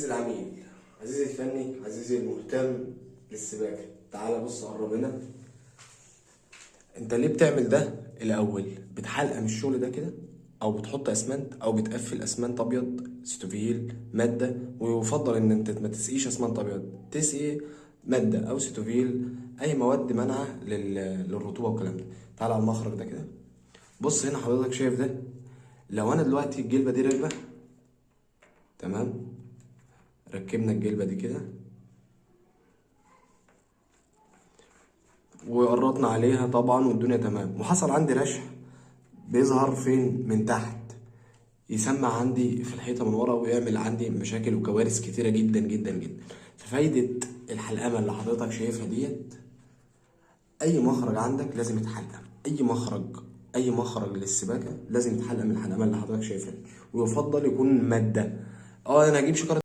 عزيزي العميل، عزيزي الفني، عزيزي المهتم للسباكة، تعالى بص قرب هنا. انت ليه بتعمل ده؟ الاول بتحلقم الشغل ده كده، او بتحط اسمنت، او بتقفل اسمنت ابيض ستوفيل ماده، ويفضل ان انت ما تسقيش اسمنت ابيض، تسقي ماده او ستوفيل، اي مواد منعه للرطوبه والكلام ده. تعالى على المخرج ده كده، بص هنا حضرتك شايف ده؟ لو انا دلوقتي الجلبه دي راكبه تمام، ركبنا الجلبه دي كده وقرطنا عليها طبعا والدنيا تمام، وحصل عندي رشح بيظهر فين؟ من تحت، يسمع عندي في الحيطه من ورا، ويعمل عندي مشاكل وكوارث كتيره جدا جدا جدا. ففايده الحلقمه اللي حضرتك شايفها ديت، اي مخرج عندك لازم يتحلقم، اي مخرج للسباكه لازم يتحلقم الحلقمه اللي حضرتك شايفها دي، ويفضل يكون ماده. انا هجيب شكاره